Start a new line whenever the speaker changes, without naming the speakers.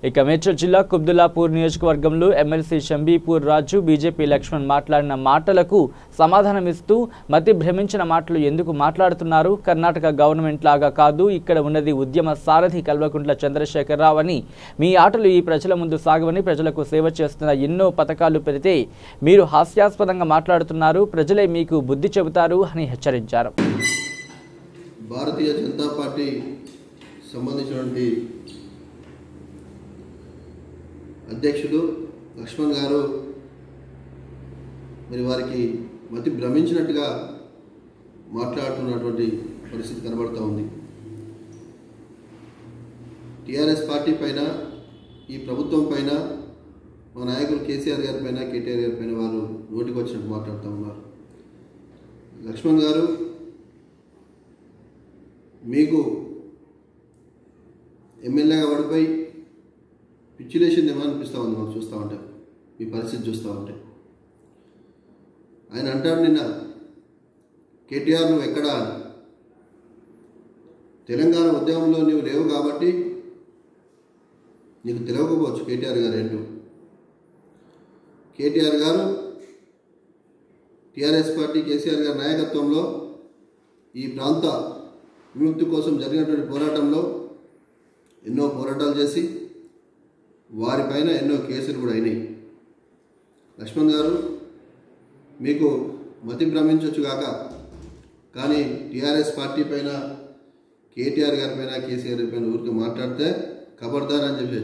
ఇక మేడ్చల్ జిల్లా కుబ్దుల్లాపూర్ నియోజకవర్గంలో ఎమ్మెల్సీ షంబీపూర్ రాజు బీజేపీ లక్ష్మణ్ మాట్లాడిన మాటలకు సమాధానమిస్తూ మతి భ్రమించిన మాటలు ఎందుకు మాట్లాడుతున్నారు? కర్ణాటక గవర్నమెంట్ లాగా కాదు, ఇక్కడ ఉన్నది ఉద్యమ సారథి కల్వకుంట్ల చంద్రశేఖరరావు అని. మీ ఆటలు ఈ ప్రజల ముందు సాగవని, ప్రజలకు సేవ చేస్తున్న ఎన్నో పథకాలు పెడితే మీరు హాస్యాస్పదంగా మాట్లాడుతున్నారు, ప్రజలే మీకు బుద్ధి చెబుతారు అని హెచ్చరించారు.
భారతీయ జనతా పార్టీ సంబంధించినటువంటి అధ్యక్షుడు లక్ష్మణ్ గారు మరి వారికి మతి భ్రమించినట్టుగా మాట్లాడుతున్నటువంటి పరిస్థితి కనబడుతూ ఉంది. టీఆర్ఎస్ పార్టీ పైన, ఈ ప్రభుత్వం పైన, మా నాయకులు కేసీఆర్ గారి పైన, కేటీఆర్ గారి పైన వారు నోటికి వచ్చినట్టు మాట్లాడుతూ ఉన్నారు. లక్ష్మణ్ గారు, మీకు ఎమ్మెల్యేగా పడిపోయి పిచ్చిలేసింది ఏమో అనిపిస్తూ ఉంది మాకు చూస్తూ ఉంటే, మీ పరిస్థితి చూస్తూ ఉంటే. ఆయన అంటాడు నిన్న, కేటీఆర్ నువ్వు ఎక్కడా అని. తెలంగాణ ఉద్యమంలో నువ్వు లేవు కాబట్టి నీకు తెలియకపోవచ్చు కేటీఆర్ గారు ఏంటో. కేటీఆర్ గారు టీఆర్ఎస్ పార్టీ కేసీఆర్ గారి నాయకత్వంలో ఈ ప్రాంత విముక్తి కోసం జరిగినటువంటి పోరాటంలో ఎన్నో పోరాటాలు చేసి వారిపైన ఎన్నో కేసులు కూడా అయినాయి. లక్ష్మణ్ గారు, మీకు మతి భ్రమించవచ్చు కాక, కానీ టీఆర్ఎస్ పార్టీ పైన, కేటీఆర్ గారి పైన, కేసీఆర్ పైన ఊరికి మాట్లాడితే ఖబర్దార్ అని చెప్పి